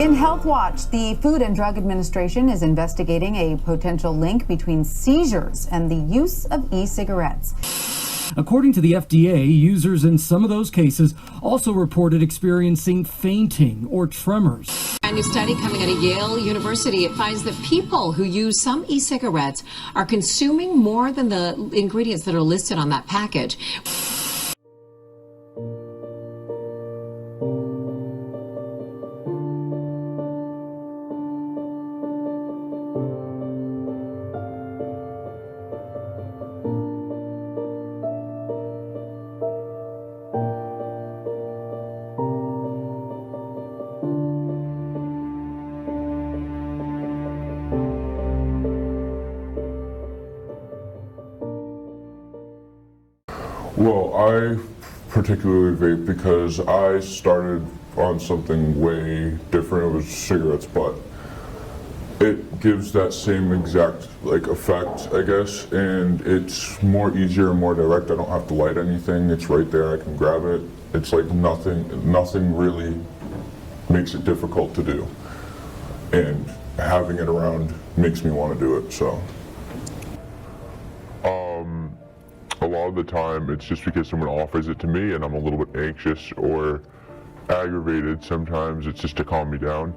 In Health Watch, the Food and Drug Administration is investigating a potential link between seizures and the use of e-cigarettes. According to the FDA, users in some of those cases also reported experiencing fainting or tremors. A new study coming out of Yale University, it finds that people who use some e-cigarettes are consuming more than the ingredients that are listed on that package. Well, I particularly vape because I started on something way different. It was cigarettes, but it gives that same exact effect, I guess, and it's more easier and more direct. I don't have to light anything. It's right there. I can grab it. It's like nothing really makes it difficult to do, and having it around makes me want to do it. So. A lot of the time it's just because someone offers it to me and I'm a little bit anxious or aggravated. Sometimes it's just to calm me down,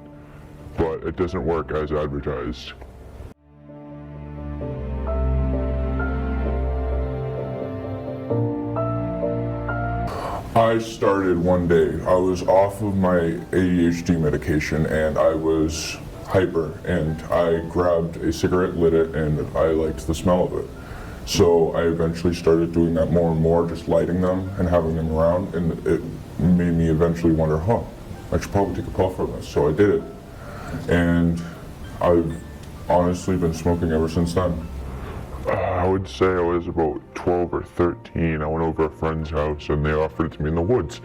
but it doesn't work as advertised. I started one day. I was off of my ADHD medication and I was hyper, and I grabbed a cigarette, lit it, and I liked the smell of it. So I eventually started doing that more and more, just lighting them and having them around, and it made me eventually wonder, I should probably take a puff from this. So I did it, and I've honestly been smoking ever since then. I would say I was about 12 or 13. I went over to a friend's house and they offered it to me in the woods.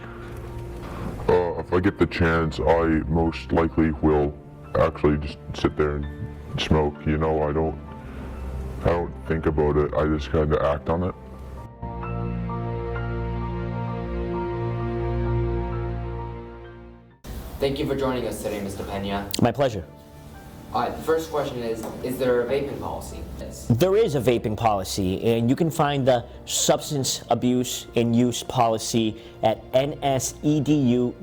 If I get the chance, I most likely will actually just sit there and smoke. You know, I don't think about it, I just kind of act on it. Thank you for joining us today, Mr. Pena. My pleasure. All right, the first question is there a vaping policy? There is a vaping policy, and you can find the substance abuse and use policy at nsedu.org.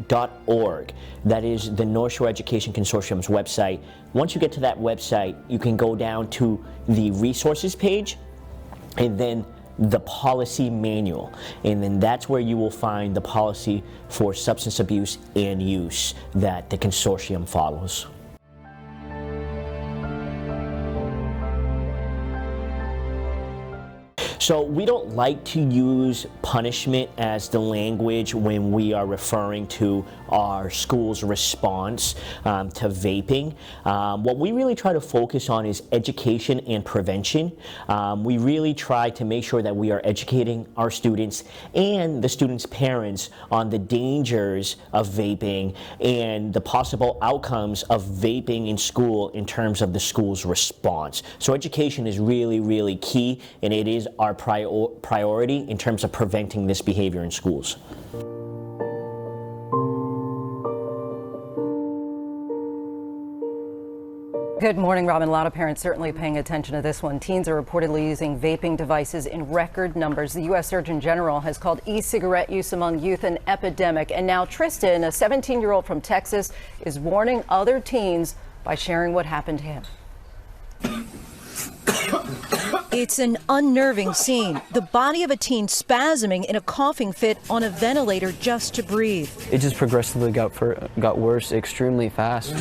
That is the North Shore Education Consortium's website. Once you get to that website, you can go down to the resources page and then the policy manual, and then that's where you will find the policy for substance abuse and use that the consortium follows. So we don't like to use punishment as the language when we are referring to our school's response to vaping. What we really try to focus on is education and prevention. We really try to make sure that we are educating our students and the students' parents on the dangers of vaping and the possible outcomes of vaping in school in terms of the school's response. So education is really, really key, and it is our priority in terms of preventing this behavior in schools. Good morning, Robin. A lot of parents certainly paying attention to this one. Teens are reportedly using vaping devices in record numbers. The U.S. Surgeon General has called e-cigarette use among youth an epidemic. And now Tristan, a 17-year-old from Texas, is warning other teens by sharing what happened to him. It's an unnerving scene. The body of a teen spasming in a coughing fit on a ventilator just to breathe. It just progressively got worse extremely fast.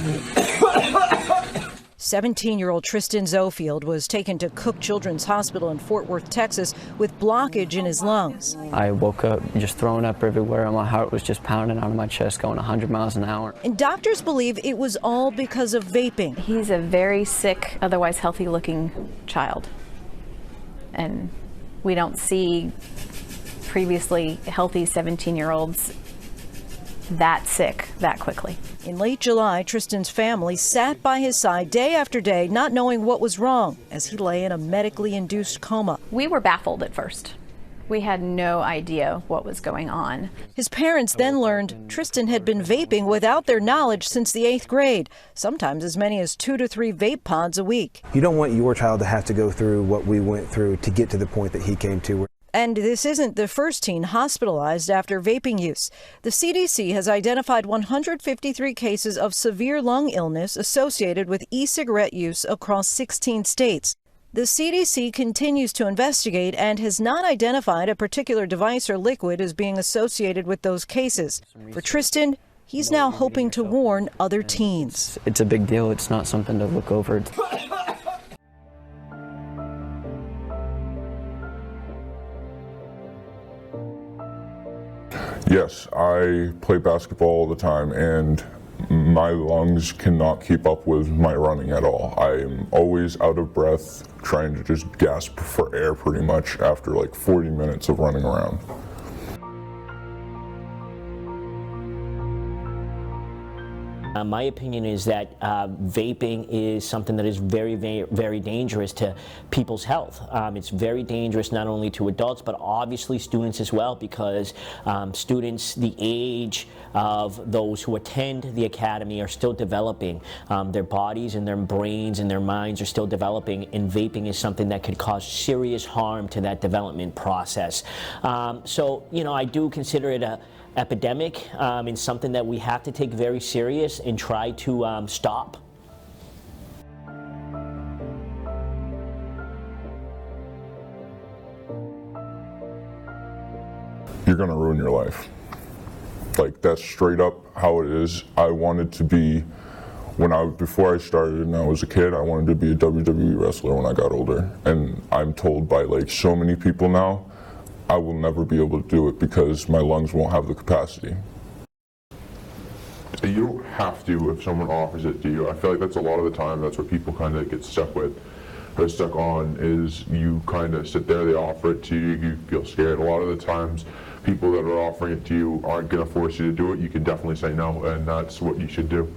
17-year-old Tristan Zofield was taken to Cook Children's Hospital in Fort Worth, Texas, with blockage in his lungs. I woke up just throwing up everywhere, and my heart was just pounding out of my chest, going 100 miles an hour. And doctors believe it was all because of vaping. He's a very sick, otherwise healthy-looking child. And we don't see previously healthy 17-year-olds that sick that quickly. In late July, Tristan's family sat by his side day after day, not knowing what was wrong, as he lay in a medically induced coma. We were baffled at first. We had no idea what was going on. His parents then learned Tristan had been vaping without their knowledge since the 8th grade, sometimes as many as 2 to 3 vape pods a week. You don't want your child to have to go through what we went through to get to the point that he came to. And this isn't the first teen hospitalized after vaping use. The CDC has identified 153 cases of severe lung illness associated with e-cigarette use across 16 states. The CDC continues to investigate and has not identified a particular device or liquid as being associated with those cases. For Tristan, he's now hoping to warn other teens. It's a big deal. It's not something to look over. Yes, I play basketball all the time, and my lungs cannot keep up with my running at all. I'm always out of breath, trying to just gasp for air pretty much after like 40 minutes of running around. My opinion is that vaping is something that is very, very, very dangerous to people's health. It's very dangerous not only to adults, but obviously students as well, because students, the age of those who attend the academy are still developing. Their bodies and their brains and their minds are still developing, and vaping is something that could cause serious harm to that development process. So, you know, I do consider it a epidemic and something that we have to take very serious and try to stop. You're gonna ruin your life. Like, that's straight up how it is. I wanted to be, before I started and I was a kid, I wanted to be a WWE wrestler when I got older. And I'm told by like so many people now, I will never be able to do it because my lungs won't have the capacity. You don't have to if someone offers it to you. I feel like that's a lot of the time, that's what people kind of get stuck with, or stuck on, is you kind of sit there, they offer it to you, you feel scared. A lot of the times, people that are offering it to you aren't going to force you to do it. You can definitely say no, and that's what you should do.